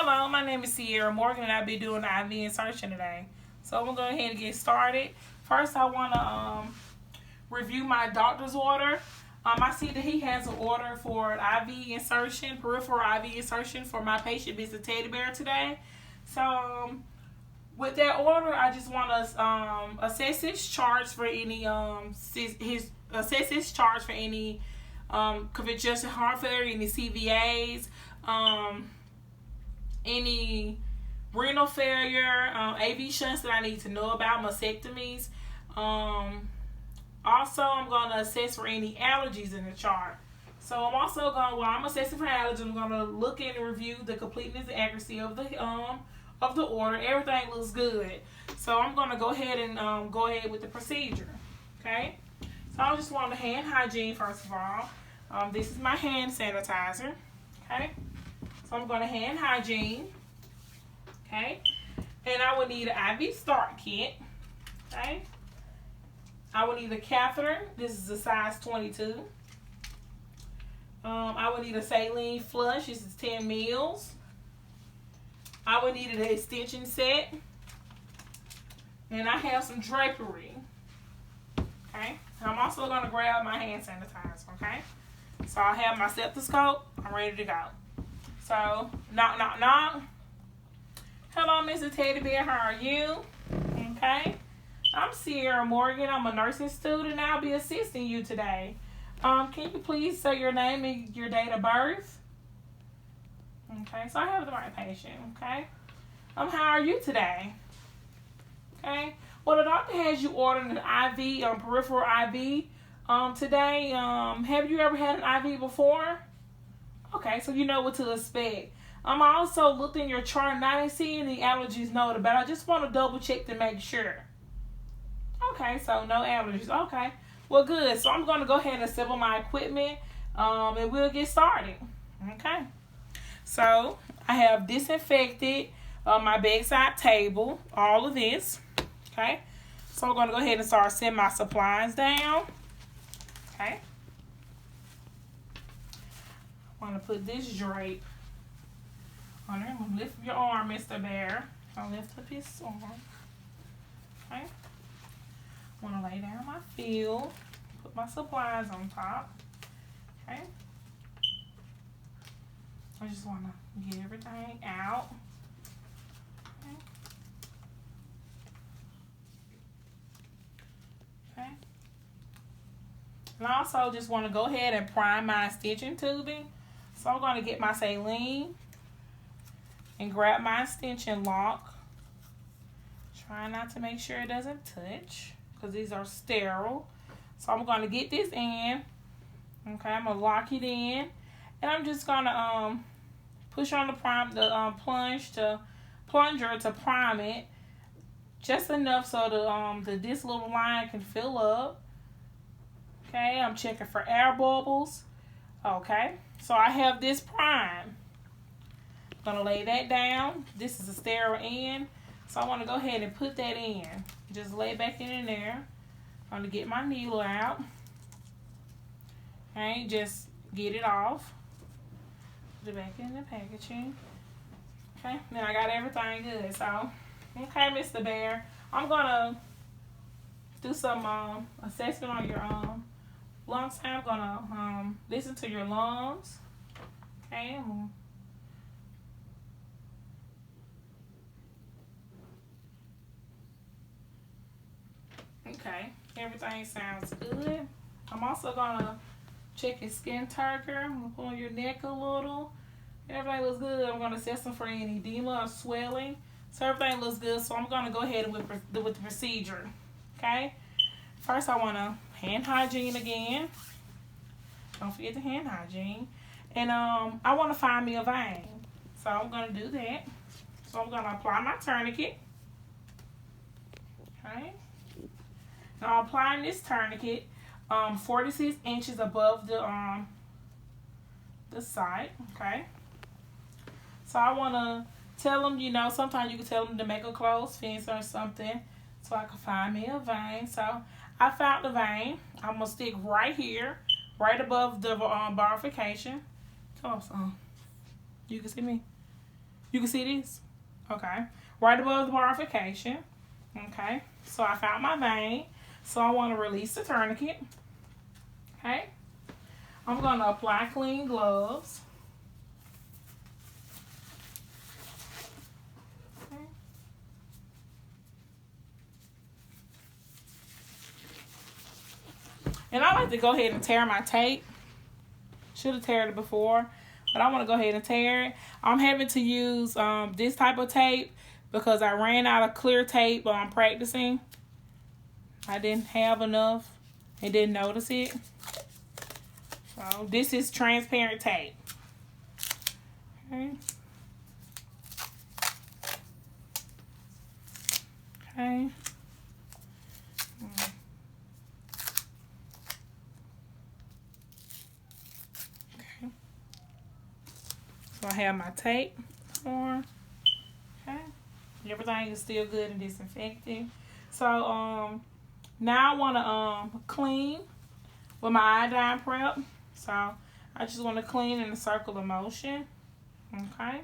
Hello, my name is Sierra Morgan and I'll be doing the IV insertion today. So I'm going to go ahead and get started. First, I want to review my doctor's order. I see that he has an order for an IV insertion, peripheral IV insertion for my patient, Mr. Teddy Bear, today. So with that order, I just want to assess his charge for any congestive heart failure, any CVAs, any renal failure, AV shunts that I need to know about, mastectomies. Also, I'm going to assess for any allergies in the chart. So I'm also going, while I'm assessing for allergies, I'm going to look at and review the completeness and accuracy of the order. Everything looks good. So I'm going to go ahead and go ahead with the procedure. Okay. So I just want the hand hygiene first of all. This is my hand sanitizer. Okay. So I'm going to hand hygiene. Okay. And I will need an IV start kit. Okay. I will need a catheter. This is a size 22. I will need a saline flush. This is 10 mils. I will need an extension set. And I have some drapery. Okay. I'm also going to grab my hand sanitizer. Okay. So I have my stethoscope. I'm ready to go. So, knock, knock, knock. Hello, Mr. Teddy Bear. How are you? Okay. I'm Sierra Morgan. I'm a nursing student and I'll be assisting you today. Can you please say your name and your date of birth? Okay, so I have the right patient, okay? How are you today? Okay. Well, the doctor has you ordered an IV, peripheral IV, today. Have you ever had an IV before? Okay, so you know what to expect. I also looked in your chart and I didn't see any allergies noted, but I just want to double check to make sure. Okay, so no allergies. Okay, well, good. So I'm going to go ahead and assemble my equipment, and we'll get started. Okay, so I have disinfected my bedside table, all of this. Okay, so I'm going to go ahead and start setting my supplies down. Okay, I'm going to put this drape on there. I'm going to lift your arm, Mr. Bear. I'll lift up his arm. Okay. I'm going to lay down my field, put my supplies on top. Okay. I just want to get everything out. Okay. Okay. And I also just want to go ahead and prime my extension tubing. So I'm going to get my saline and grab my extension lock. Try not to make sure it doesn't touch, because these are sterile. So I'm going to get this in. Okay, I'm going to lock it in. And I'm just going to push on the plunger to prime it. Just enough so this little line can fill up. Okay, I'm checking for air bubbles. Okay, so I have this prime. I'm going to lay that down. This is a sterile end. So I want to go ahead and put that in. Just lay back in there. I'm going to get my needle out. Okay, just get it off. Put it back in the packaging. Okay, then I got everything good. So, okay, Mr. Bear, I'm going to do some assessment on your lungs. I'm going to listen to your lungs. Okay, okay, everything sounds good. I'm also going to check your skin turgor. I'm going to pull on your neck a little. Everything looks good. I'm going to assess them for any edema or swelling. So everything looks good. So I'm going to go ahead with the procedure. Okay? First, I want to hand hygiene again. Don't forget the hand hygiene. And I want to find me a vein. So I'm going to do that. So I'm going to apply my tourniquet. Okay? Now I'm applying this tourniquet 46 inches above the site. Okay. So I want to tell them, sometimes you can tell them to make a closed fence or something so I can find me a vein. So I found the vein. I'm going to stick right here, right above the barification. Come on, son. You can see me? You can see this? Okay. Right above the barification. Okay. So I found my vein. So I want to release the tourniquet. Okay. I'm going to apply clean gloves. Okay. And I like to go ahead and tear my tape. Should have teared it before, but I want to go ahead and tear it. I'm having to use this type of tape because I ran out of clear tape while I'm practicing. I didn't have enough and didn't notice it. So this is transparent tape. Okay. Okay. Okay. So I have my tape on. Okay. Everything is still good and disinfected. So now I want to clean with my iodine prep. So I just want to clean in a circular motion. Okay.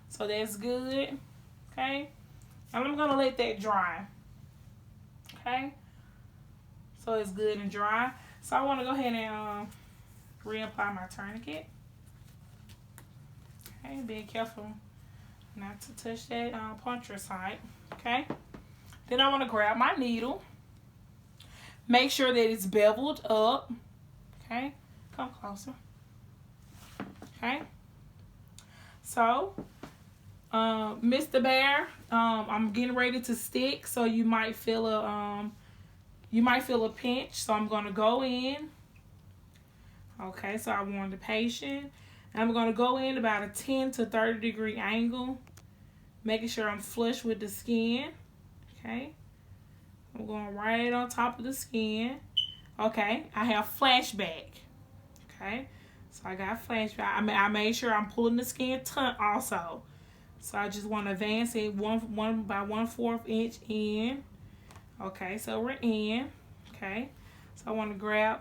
So that's good. Okay. And I'm going to let that dry. Okay. So it's good and dry. So I want to go ahead and reapply my tourniquet. Okay. Be careful not to touch that puncture site. Okay. Then I want to grab my needle. Make sure that it's beveled up. Okay. Come closer. Okay. So, Mr. Bear, I'm getting ready to stick, so you might feel a pinch. So I'm gonna go in. Okay, so I warned the patient. I'm gonna go in about a 10 to 30 degree angle, making sure I'm flush with the skin. Okay, I'm going right on top of the skin. Okay, I have flashback. Okay, so I got flashback. I made sure I'm pulling the skin taut also. So I just want to advance it one by 1/4 inch in. Okay, so we're in. Okay, so I want to grab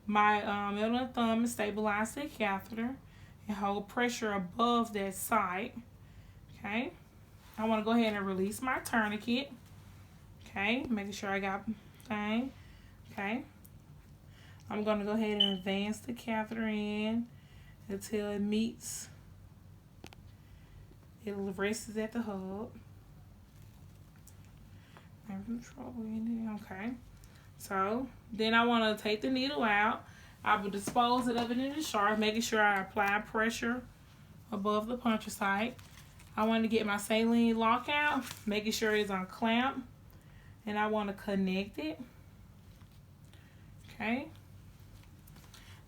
my middle and thumb and stabilize the catheter and hold pressure above that site. Okay, I want to go ahead and release my tourniquet. Okay, making sure I got thing. Okay, I'm going to go ahead and advance the catheter in until it meets. It rests at the hub. Having trouble in it. Okay. So then I want to take the needle out. I will dispose of it in the shaft, making sure I apply pressure above the puncture site. I want to get my saline lock out, making sure it's unclamped, and I want to connect it. Okay.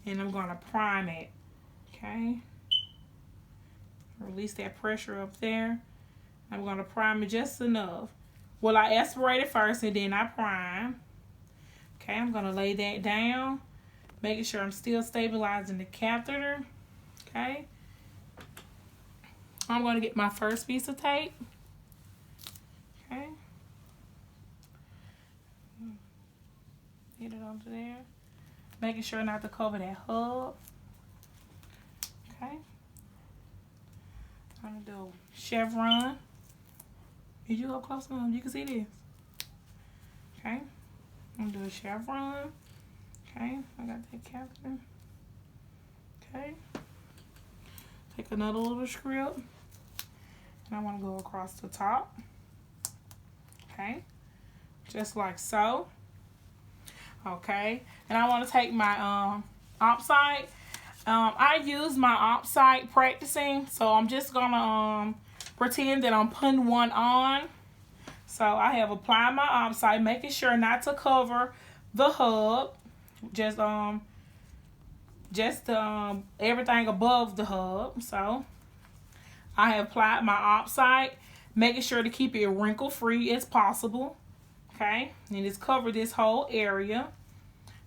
And I'm going to prime it. Okay. Release that pressure up there. I'm going to prime it just enough. Well, I aspirate it first and then I prime. Okay, I'm going to lay that down, making sure I'm still stabilizing the catheter. Okay. I'm going to get my first piece of tape. Okay. Get it onto there. Making sure not to cover that hub. Okay. I'm going to do chevron. Did you go close enough? You can see this. Okay. I'm going to do a chevron. Okay. I got that catheter. Okay. Take another little script. And I want to go across the top. Okay. Just like so. Okay. And I want to take my op site. I use my op site practicing, so I'm just gonna pretend that I'm putting one on. So I have applied my op site, making sure not to cover the hub, just everything above the hub. So I have applied my op site, making sure to keep it wrinkle free as possible. Okay, and just cover this whole area.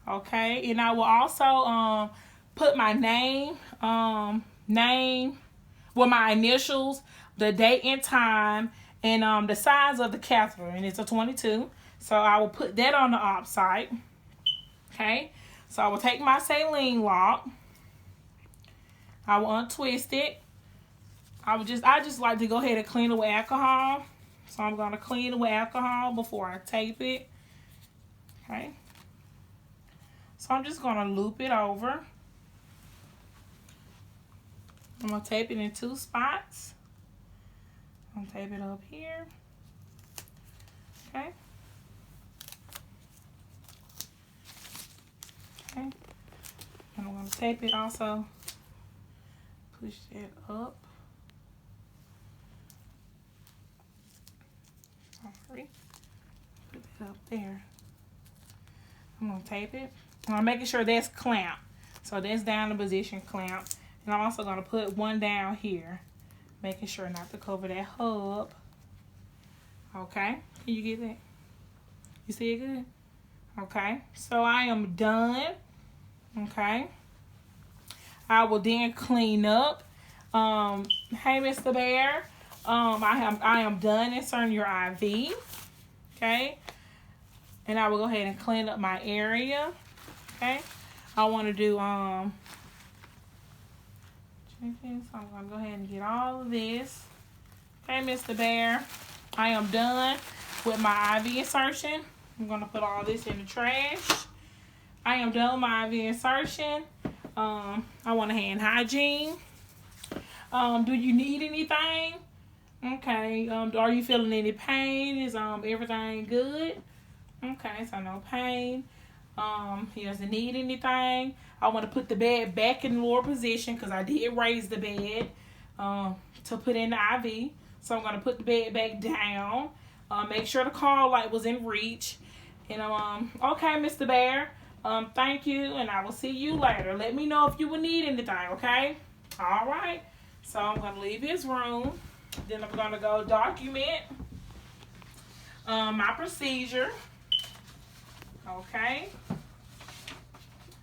Okay, and I will also put my name, with my initials, the date and time, and the size of the catheter, and it's a 22. So I will put that on the op site. Okay, so I will take my saline lock. I will untwist it. I just like to go ahead and clean it with alcohol. So I'm going to clean it with alcohol before I tape it. Okay. So I'm just going to loop it over. I'm going to tape it in 2 spots. I'm going to tape it up here. Okay. Okay. And I'm going to tape it also. Push that up. Sorry. Put that up there. I'm going to tape it. I'm making sure that's clamped. So that's down in position clamped. And I'm also going to put one down here. Making sure not to cover that hub. Okay. Can you get that? You see it good? Okay. So I am done. Okay. I will then clean up. Hey, Mr. Bear. I am done inserting your IV. Okay. And I will go ahead and clean up my area. Okay. I want to do chicken, so I'm gonna go ahead and get all of this. Okay, Mr. Bear. I am done with my IV insertion. I'm gonna put all this in the trash. I am done with my IV insertion. I want a hand hygiene. Do you need anything? Okay. Are you feeling any pain? Is everything good? Okay, so no pain. He doesn't need anything. I want to put the bed back in lower position because I did raise the bed to put in the IV. So I'm going to put the bed back down. Make sure the call light was in reach. And okay, Mr. Bear. Thank you, and I will see you later. Let me know if you will need anything, okay? All right. So I'm going to leave his room. Then I'm going to go document my procedure. Okay.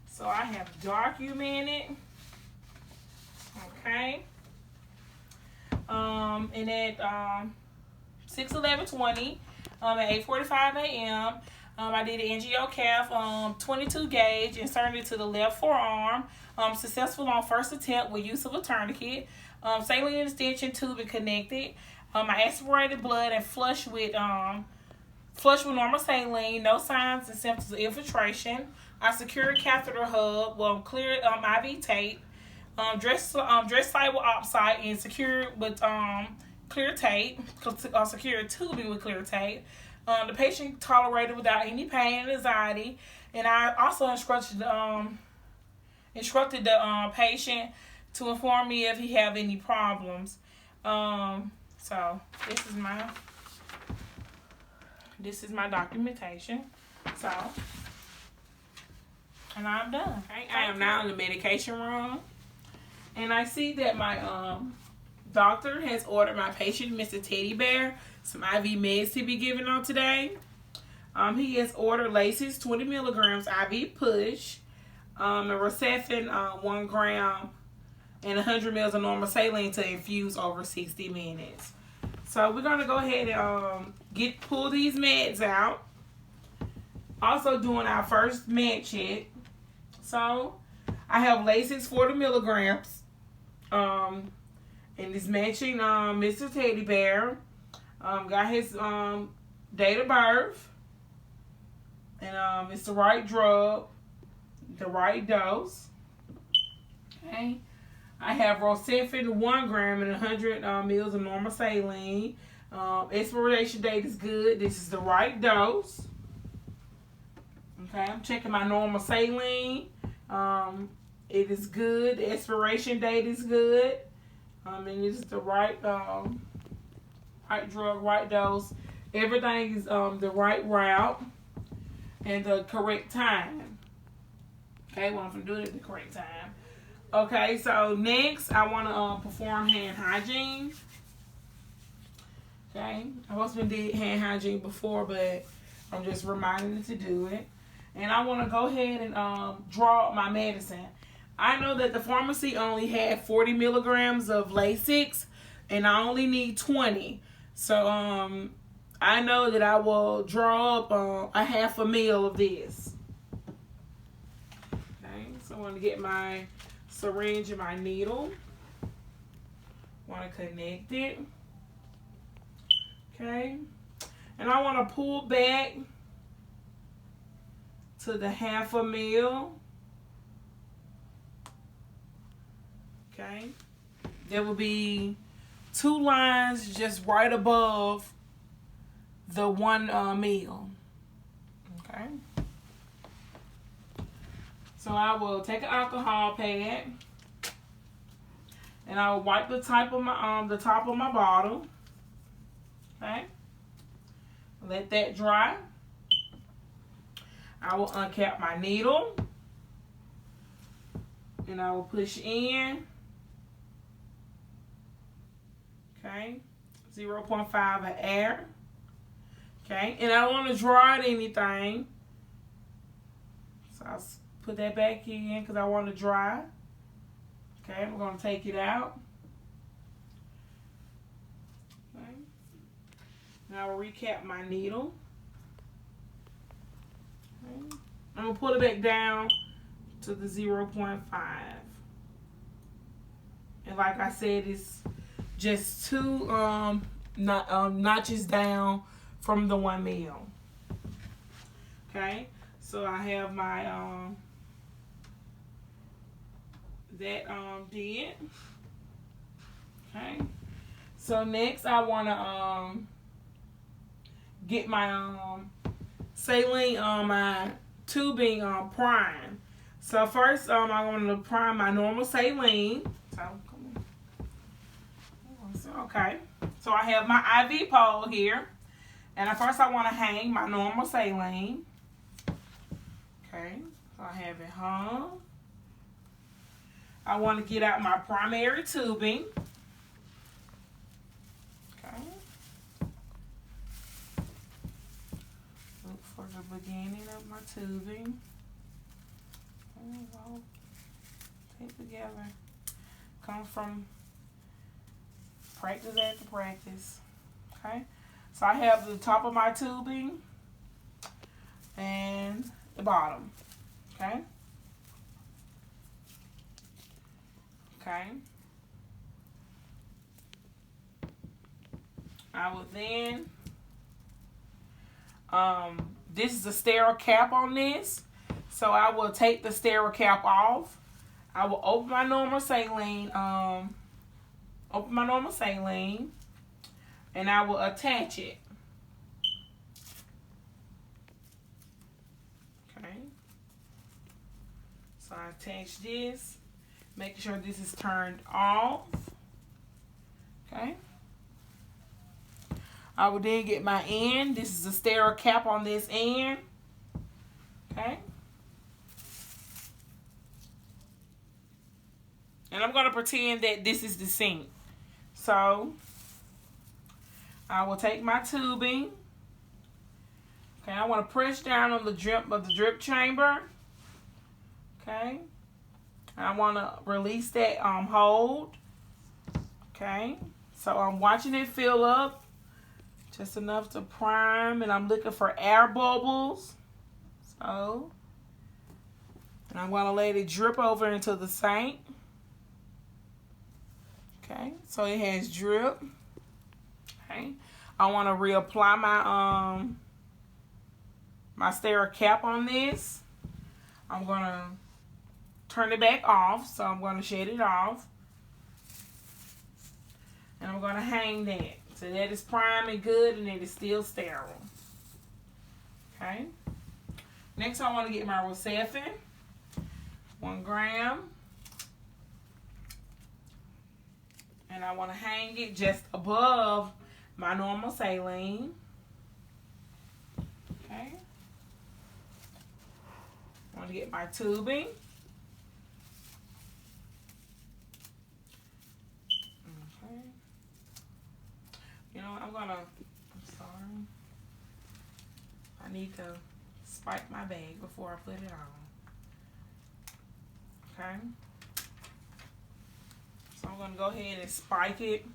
So I have documented. Okay. And at 6/11/20, at 8:45 a.m., I did an NGO calf 22 gauge, inserted it to the left forearm. Successful on first attempt with use of a tourniquet. Saline extension tube and connected. I aspirated blood and flushed with normal saline. No signs and symptoms of infiltration. I secured catheter hub. Cleared IV tape. Dressed site with opsite and secured with clear tape. Secured tubing with clear tape. The patient tolerated without any pain and anxiety. And I also instructed the patient to inform me if he have any problems. So this is my documentation. So, and I'm done. I am now in the medication room, and I see that my doctor has ordered my patient, Mr. Teddy Bear, some IV meds to be given on today. He has ordered Laces 20 milligrams IV push, a Rosefin 1 gram, and 100 mils of normal saline to infuse over 60 minutes. So we're gonna go ahead and pull these meds out. Also doing our first med check. So I have Lasix 40 milligrams. And it's matching Mr. Teddy Bear. Got his date of birth. And it's the right drug, the right dose. Okay. I have Rosefin 1 gram and 100 mils of normal saline. Expiration date is good. This is the right dose. Okay, I'm checking my normal saline. It is good. The expiration date is good. And it's the right right drug, right dose. Everything is the right route and the correct time. Okay, well, I'm doing it at the correct time. Okay, so next I want to perform hand hygiene. Okay, I've also did hand hygiene before, but I'm just reminding to do it. And I want to go ahead and draw up my medicine. I know that the pharmacy only had 40 milligrams of Lasix, and I only need 20. So I know that I will draw up a half a meal of this. Okay, so I want to get my syringe and my needle. Want to connect it. Okay. And I want to pull back to the 1/2 mil. Okay. There will be 2 lines just right above the 1 mil. Okay. So I will take an alcohol pad and I will wipe the top of my bottle. Okay. Let that dry. I will uncap my needle and I will push in. Okay. 0.5 of air. Okay. And I don't want to dry anything. So I'll put that back in because I want to dry. Okay. We're going to take it out. Okay. Now I'll recap my needle. Okay. I'm going to pull it back down to the 0.5. And like I said, it's just 2 notches down from the 1 mil. Okay. So I have my that did. Okay. So next I want to get my saline my tubing prime. So first I'm going to prime my normal saline. So come on. Okay. So I have my IV pole here. And at first I want to hang my normal saline. Okay. So I have it hung. I want to get out my primary tubing. Okay. Look for the beginning of my tubing. Okay, well, take together. Comes from practice after practice. Okay. So I have the top of my tubing and the bottom. Okay. Okay. I will then, this is a sterile cap on this. So I will take the sterile cap off. I will open my normal saline, and I will attach it. Okay. So I attach this, making sure this is turned off. Okay. I will then get my end. This is a sterile cap on this end. Okay. And I'm going to pretend that this is the sink. So I will take my tubing. Okay, I want to press down on the drip chamber. Okay. I want to release that hold. Okay. So I'm watching it fill up. Just enough to prime, and I'm looking for air bubbles. So, and I'm going to let it drip over into the sink. Okay, so it has drip. Okay, I want to reapply my my sterile cap on this. I'm going to turn it back off, so I'm going to shut it off. And I'm going to hang that. So that is prime and good, and it is still sterile. Okay. Next, I want to get my Rocephin, 1 gram. And I want to hang it just above my normal saline. Okay. I want to get my tubing. You know, I'm sorry. I need to spike my bag before I put it on. Okay. So I'm going to go ahead and spike it.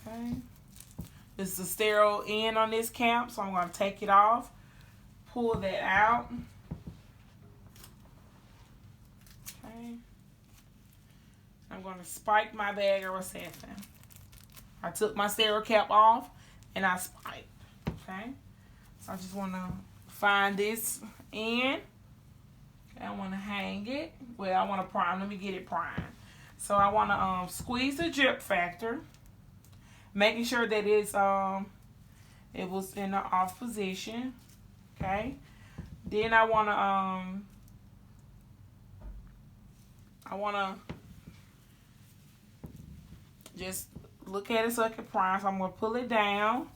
Okay. This is the sterile end on this cap, so I'm going to take it off, pull that out. Okay. I'm going to spike my bag of Rocephin. I took my stereo cap off and I spiked. Okay. So I just want to find this in. Okay, I want to hang it. Well, I want to prime. Let me get it primed. So I want to squeeze the drip factor, making sure that it was in the off position. Okay. Then I want to just look at it so it can prime. So I'm going to pull it down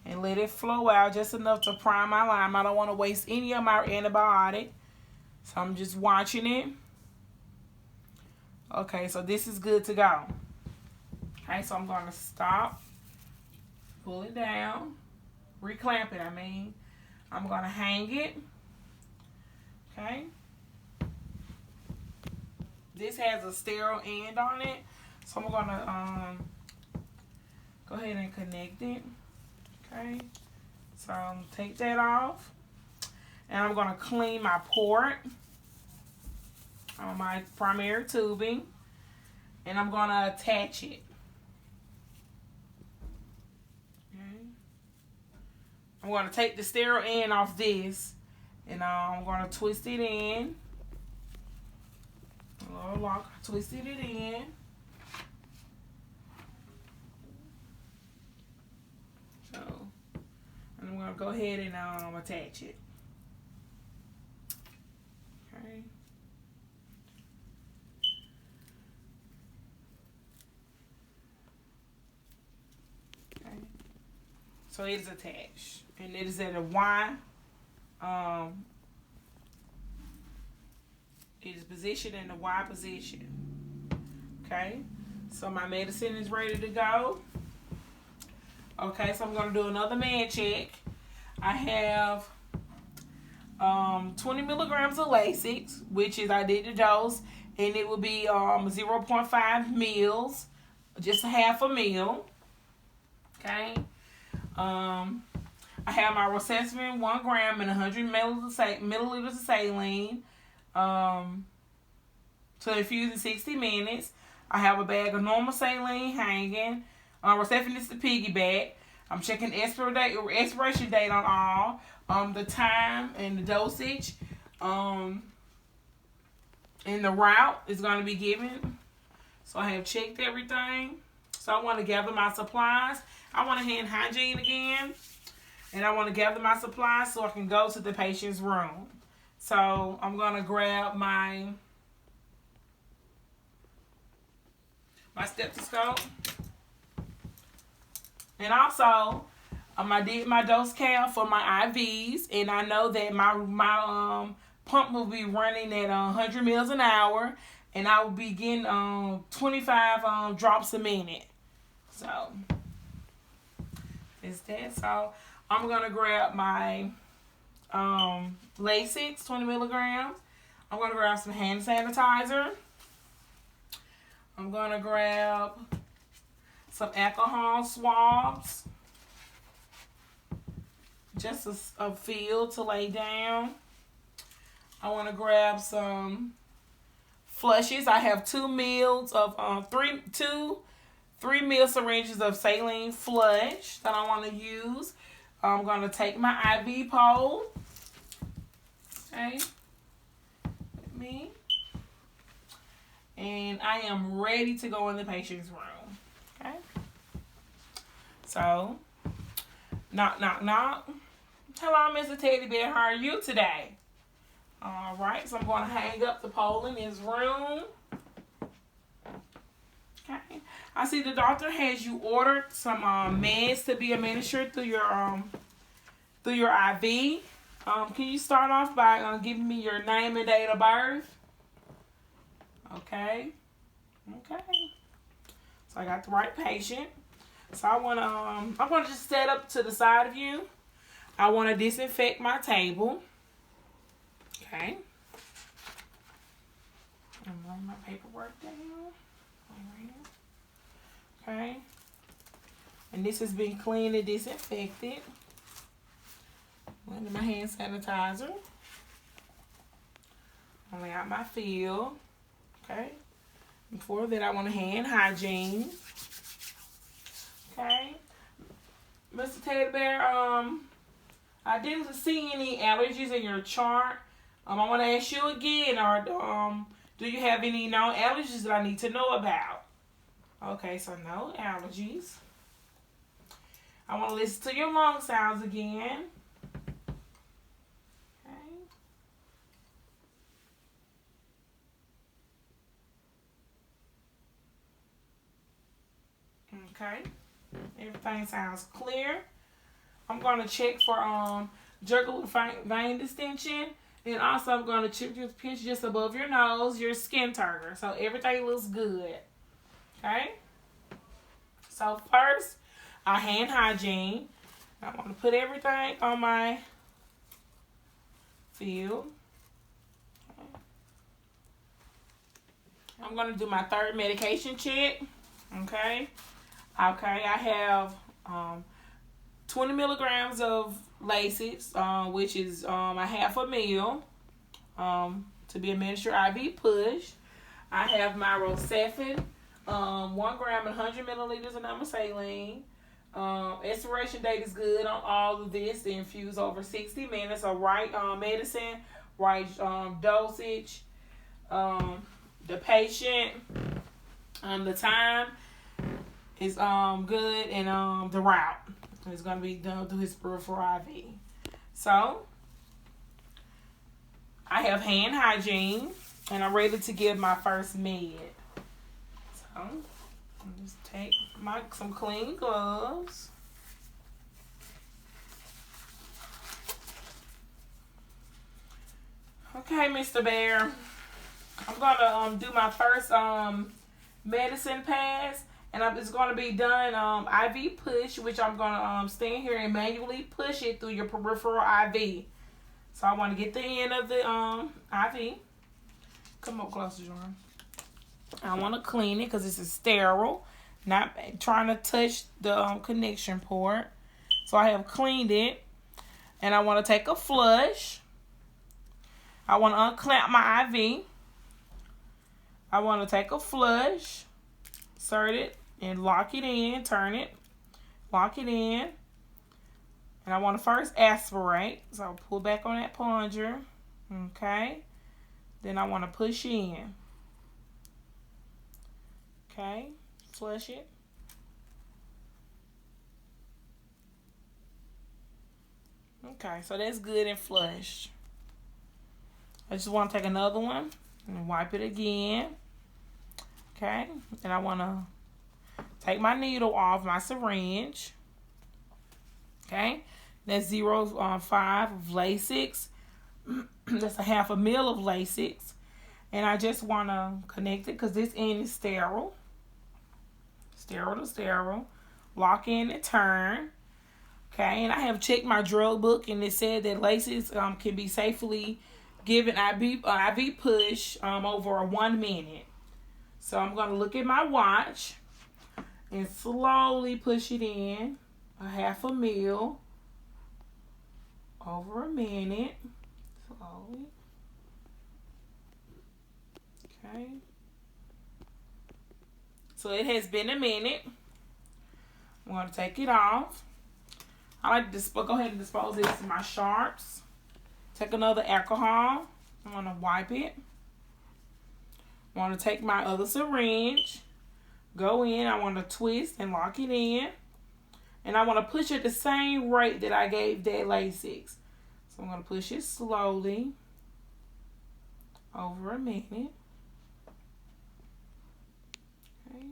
and let it flow out just enough to prime my lime. I don't want to waste any of my antibiotic. So I'm just watching it. Okay, so this is good to go. Okay, so I'm going to stop, pull it down, reclamp it, I'm going to hang it. Okay. This has a sterile end on it. So I'm going to go ahead and connect it. Okay. So take that off. And I'm going to clean my port on my primary tubing. And I'm going to attach it. Okay. I'm going to take the sterile end off this. And I'm going to twist it in. A little lock. I twisted it in. So, and I'm going to go ahead and attach it. Okay. Okay. So it is attached. And it is at a Y. It is positioned in the Y position. Okay. So my medicine is ready to go. Okay, so I'm going to do another man check. I have 20 milligrams of Lasix, which is I did the dose, and it will be 0.5 mils, just a half a mil. Okay. I have my Rocephin 1 gram and 100 milliliters of saline to infuse in 60 minutes. I have a bag of normal saline hanging. Rocephin is the piggyback. I'm checking expiration date on all. The time and the dosage. And the route is going to be given. So I have checked everything. So I want to gather my supplies. I want to hand hygiene again. And I want to gather my supplies so I can go to the patient's room. So I'm going to grab my stethoscope. And also, I did my dose count for my IVs. And I know that my pump will be running at 100 mils an hour. And I will be getting 25 drops a minute. So, is that so? I'm going to grab my Lasix, 20 milligrams. I'm going to grab some hand sanitizer. I'm going to grab some alcohol swabs. Just a field to lay down. I want to grab some flushes. I have 2 mils of, 3 mil syringes of saline flush that I want to use. I'm going to take my IV pole, okay, with me, and I am ready to go in the patient's room, okay. So, knock, knock, knock. Hello, Mr. Teddy Bear. How are you today? All right, so I'm going to hang up the pole in his room. Okay. I see the doctor has you ordered some meds to be administered through your IV. Can you start off by giving me your name and date of birth? Okay. Okay. So I got the right patient. So I'm gonna just set up to the side of you. I want to disinfect my table. Okay. I'm laying my paperwork down. Okay. And this has been cleaned and disinfected. Under my hand sanitizer. I lay out my field. Okay. Before that, I want to hand hygiene. Okay. Mr. Teddy Bear, I didn't see any allergies in your chart. I want to ask you again, do you have any known allergies that I need to know about? Okay, so no allergies. I want to listen to your lung sounds again. Okay. Everything sounds clear. I'm going to check for jugular vein distension. And also I'm going to check just pinch just above your nose, your skin turner. So everything looks good. Okay. So first, our hand hygiene. I want to put everything on my field. Okay. I'm going to do my third medication check. Okay. Okay, I have 20 milligrams of Lasix, which is a half a meal to be administered IV push. I have my Rocephin, 1 gram and 100 milliliters of saline. Expiration date is good on all of this. They infuse over 60 minutes. So right medicine, right dosage, the patient, the time is good, and the route is going to be done through his peripheral IV. So I have hand hygiene, and I'm ready to give my first med. So I'll just take some clean gloves. Okay, Mr. Bear, I'm going to do my first medicine pass. And it's going to be done IV push, which I'm going to stand here and manually push it through your peripheral IV. So I want to get the end of the IV. Come up closer, John. I want to clean it because this is sterile. Not trying to touch the connection port. So I have cleaned it. And I want to take a flush. I want to unclamp my IV. I want to take a flush. Insert it and lock it in, turn it, lock it in. And I want to first aspirate. So I'll pull back on that plunger. Okay. Then I want to push in. Okay. Flush it. Okay, so that's good and flushed. I just want to take another one and wipe it again. Okay, and I want to take my needle off my syringe. Okay, that's 0.5 of Lasix. That's a half a mil of Lasix. And I just want to connect it because this end is sterile. Sterile to sterile. Lock in and turn. Okay, and I have checked my drug book and it said that Lasix can be safely given IV push over 1 minute. So I'm going to look at my watch and slowly push it in, a half a mil, over a minute, slowly. Okay. So it has been a minute. I'm going to take it off. I like to go ahead and dispose this of my sharps. Take another alcohol. I'm going to wipe it. I want to take my other syringe, go in, I want to twist and lock it in, and I want to push it the same rate that I gave that Lasix. So I'm going to push it slowly, over a minute. Okay.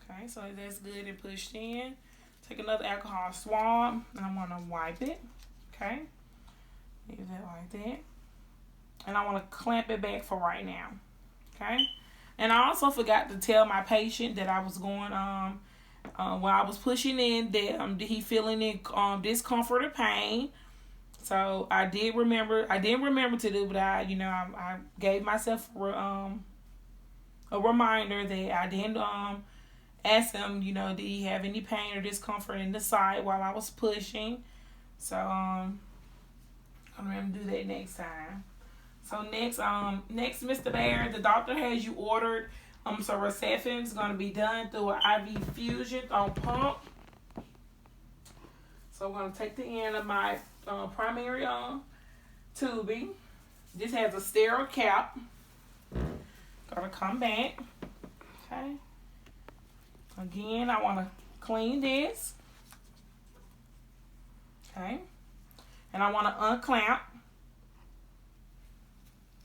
Okay, so that's good and pushed in. Take another alcohol swab, and I want to wipe it. Okay. Leave that like that. And I want to clamp it back for right now. Okay. And I also forgot to tell my patient that I was going when I was pushing in that he feeling in discomfort or pain. So I didn't remember to do, but I gave myself a reminder that I didn't ask him, did he have any pain or discomfort in the side while I was pushing. So I'm gonna do that next time. So next, Mr. Bear, the doctor has you ordered. So reception is gonna be done through an IV fusion on pump. So I'm gonna take the end of my primary tubing. This has a sterile cap. Gonna come back. Okay. Again, I wanna clean this. Okay. And I wanna unclamp.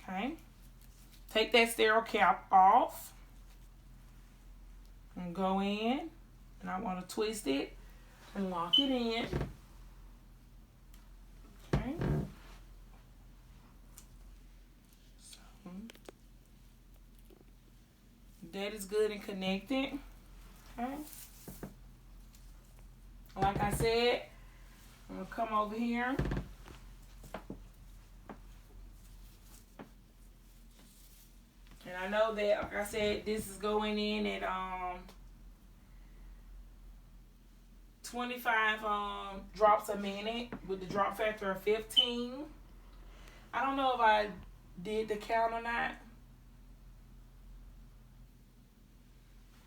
Okay. Take that sterile cap off. And go in. And I wanna twist it and lock it in. Okay. So that is good and connected. Okay. Like I said, I'm gonna come over here. And I know that, like I said, this is going in at 25 drops a minute with the drop factor of 15. I don't know if I did the count or not.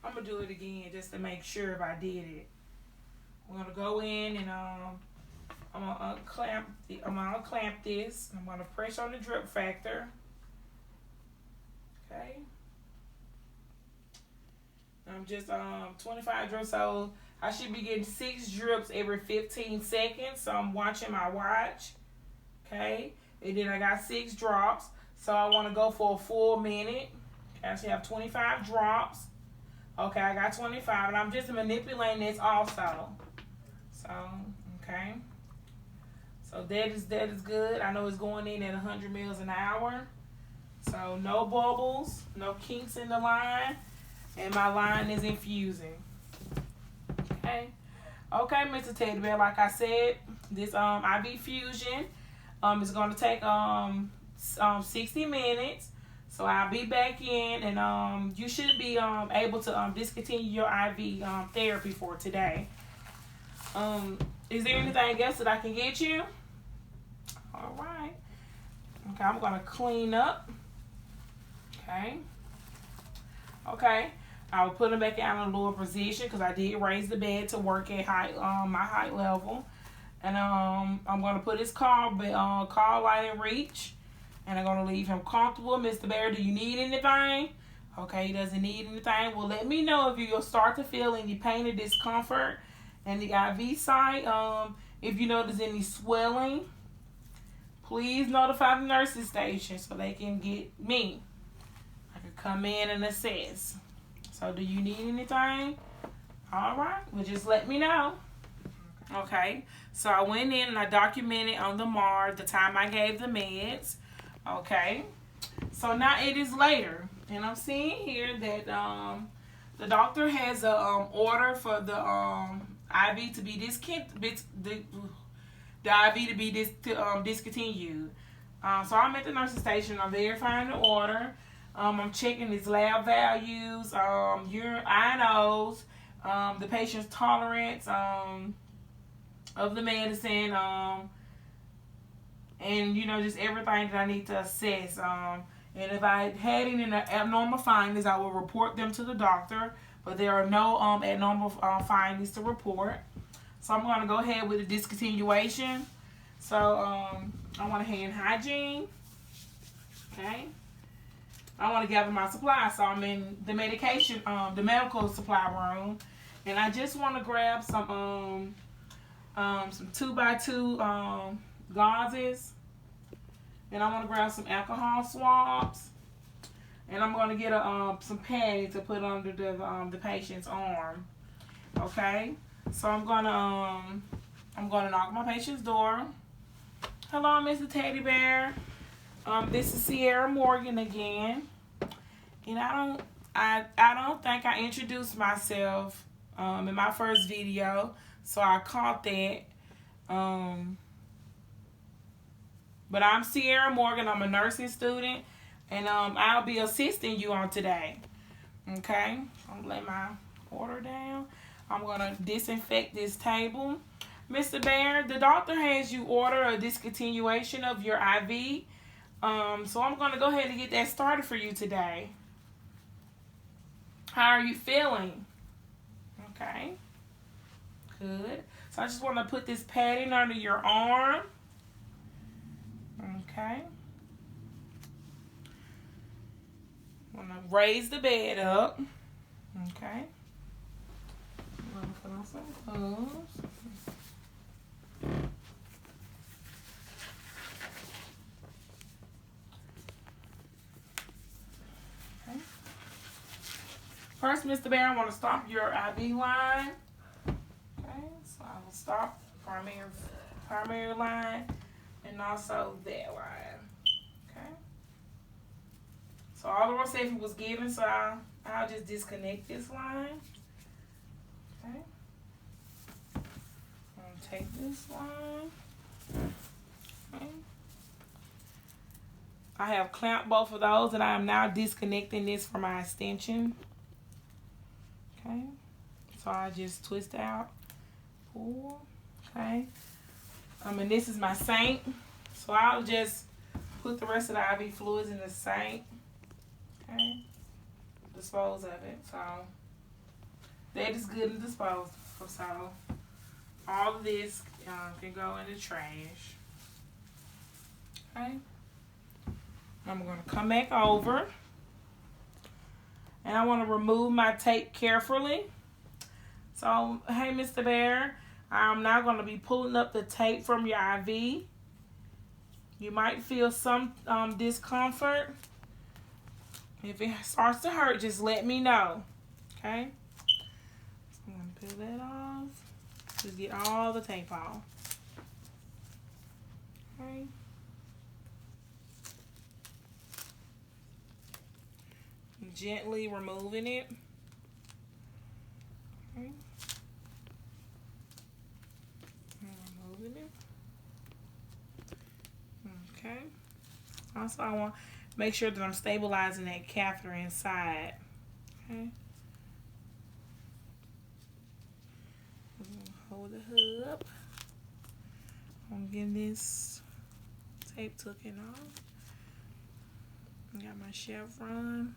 I'm gonna do it again just to make sure if I did it. I'm gonna go in and I'm gonna unclamp this. I'm gonna press on the drip factor. Okay. I'm just 25 drips, so I should be getting 6 drips every 15 seconds. So I'm watching my watch. Okay. And then I got 6 drops. So I want to go for a full minute. Okay, I should have 25 drops. Okay, I got 25, and I'm just manipulating this also. So, okay. So that is good. I know it's going in at 100 mils an hour. So no bubbles, no kinks in the line, and my line is infusing. Okay. Okay, Mr. Teddy Bear, like I said, this IV fusion is going to take 60 minutes. So I'll be back in, and you should be able to discontinue your IV therapy for today. Is there anything else that I can get you? All right. Okay, I'm going to clean up. Okay. Okay. I will put them back out in a lower position because I did raise the bed to work at my height level. And I'm going to put his call light in reach. And I'm going to leave him comfortable. Mr. Bear, do you need anything? Okay, he doesn't need anything. Well, let me know if you'll start to feel any pain or discomfort in the IV site. If you notice any swelling, please notify the nursing station so they can get me. I can come in and assess. So do you need anything? All right, well, just let me know. Okay, so I went in and I documented on the MAR the time I gave the meds. Okay, so now it is later, and I'm seeing here that the doctor has a order for the IV to be discontinued. So I'm at the nursing station. I'm verifying the order. I'm checking his lab values, urine INOs, the patient's tolerance of the medicine, and just everything that I need to assess. And if I had any abnormal findings, I will report them to the doctor. But there are no abnormal findings to report. So I'm going to go ahead with the discontinuation. So I want to hand hygiene. Okay. I want to gather my supplies. So I'm in the medical supply room. And I just want to grab some 2x2 gauzes. And I want to grab some alcohol swabs. And I'm going to get some padding to put under the patient's arm. Okay. So I'm gonna knock on my patient's door. Hello, Mr. Teddy Bear. This is Sierra Morgan again. And I don't think I introduced myself in my first video, so I caught that. But I'm Sierra Morgan. I'm a nursing student, and I'll be assisting you on today. Okay, I'm gonna lay my order down. I'm gonna disinfect this table. Mr. Bear, the doctor has you order a discontinuation of your IV. So I'm going to go ahead and get that started for you today. How are you feeling? Okay. Good. So I just want to put this padding under your arm. Okay. I'm going to raise the bed up. Okay. I'm going to put on some clothes. Okay. First, Mr. Bear, I want to stop your IV line. Okay, so I will stop primary line and also that line. Okay. So all the Roseffi was given, so I'll just disconnect this line. Okay. I'm going to take this line. Okay. I have clamped both of those, and I am now disconnecting this from my extension. Okay. So I just twist out, pull. Okay. And this is my sink. So I'll just put the rest of the IV fluids in the sink. Okay. Dispose of it. So that is good and disposed of. So all of this can go in the trash. Okay. I'm going to come back over. And I want to remove my tape carefully. So, hey, Mr. Bear, I'm now going to be pulling up the tape from your IV. You might feel some discomfort. If it starts to hurt, just let me know. Okay? So I'm going to peel that off. Just get all the tape off. Okay? Gently removing it. Okay. Removing it. Okay. Also, I want to make sure that I'm stabilizing that catheter inside. Okay. Hold the hood up. I'm getting this tape taken off. Got my chevron.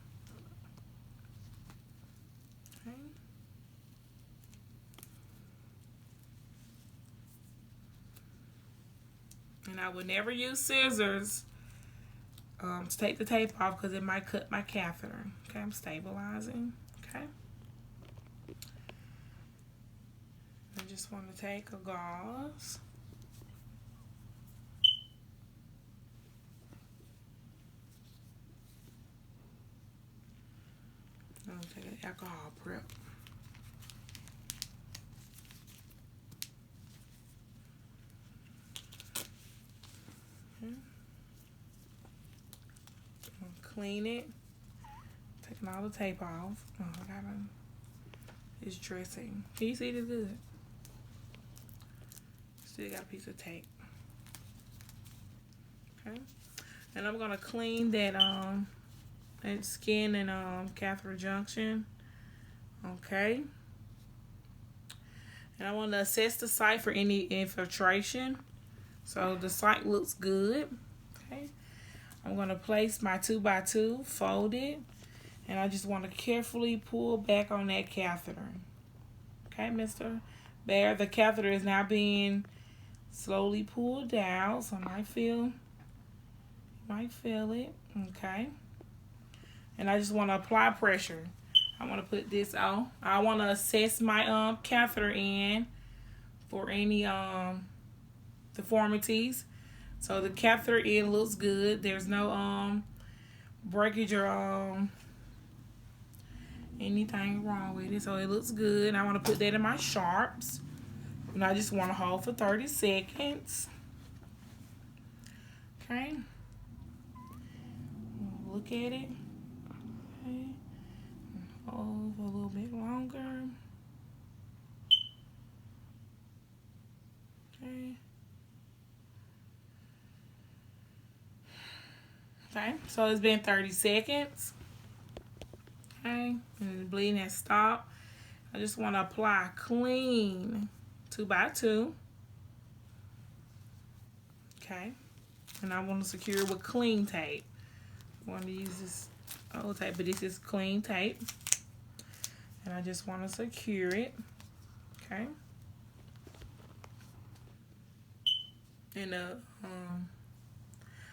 Okay. And I would never use scissors to take the tape off because it might cut my catheter. Okay, I'm stabilizing. Okay. I just want to take a gauze. I'm take an alcohol prep. Okay. Clean it. Taking all the tape off. Oh, I got it's dressing. Can you see this good? Still got a piece of tape. Okay. And I'm gonna clean that and skin and catheter junction. Okay. And I want to assess the site for any infiltration. So the site looks good. Okay. I'm going to place my 2x2 folded, and I just want to carefully pull back on that catheter. Okay, Mr. Bear, the catheter is now being slowly pulled down, so I might feel it. Okay. And I just want to apply pressure. I want to put this on. I want to assess my catheter in for any deformities. So the catheter end looks good. There's no breakage or anything wrong with it. So it looks good. I want to put that in my sharps. And I just want to hold for 30 seconds. Okay. Look at it. Okay. Hold for a little bit longer. Okay. Okay, so it's been 30 seconds. Okay, and the bleeding has stopped. I just want to apply clean 2x2. Okay. And I want to secure it with clean tape. I want to use this old tape, but this is clean tape. And I just want to secure it. Okay. And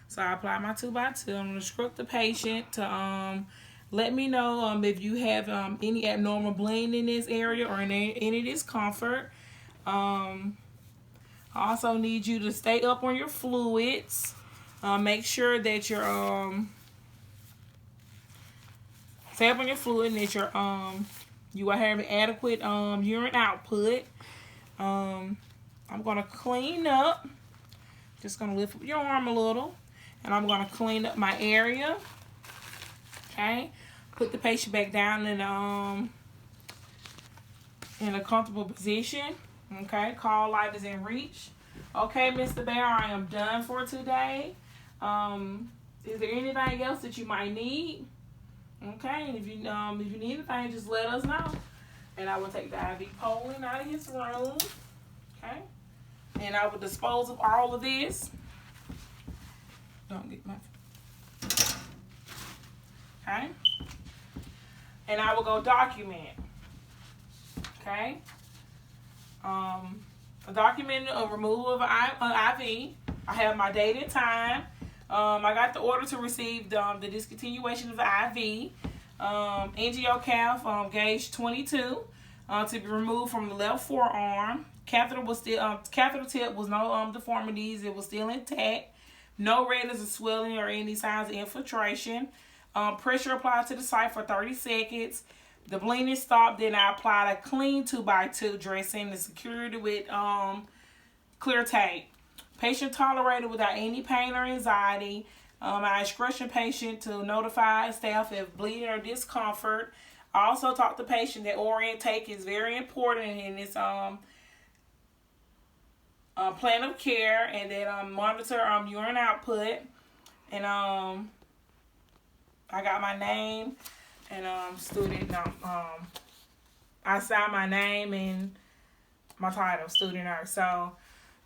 so I apply my 2x2. I'm going to instruct the patient to let me know if you have any abnormal bleeding in this area or any discomfort. I also need you to stay up on your fluids. Make sure that you're stay up on your fluid and that you are having adequate urine output. I'm gonna clean up. Just gonna lift up your arm a little, and I'm gonna clean up my area. Okay, put the patient back down in a comfortable position. Okay, call light is in reach. Okay, Mr. Bear, I am done for today. Is there anything else that you might need? Okay, and if you need anything, just let us know. And I will take the IV Poland out of his room. Okay, and I will dispose of all of this. Don't get my. Okay, and I will go document. Okay. A document of removal of IV. I have my date and time. I got the order to receive the discontinuation of the IV. Angiocath gauge 22 to be removed from the left forearm. Catheter was still catheter tip was no deformities. It was still intact. No redness or swelling or any signs of infiltration. Pressure applied to the site for 30 seconds. The bleeding stopped. Then I applied a clean 2x2 dressing and secured it with clear tape. Patient tolerated without any pain or anxiety. I instruction patient to notify staff if bleeding or discomfort. I also taught the patient that oral intake is very important in this plan of care, and that monitor urine output. And I got my name and student. I signed my name and my title, student nurse. So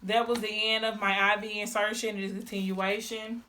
that was the end of my IV insertion and discontinuation.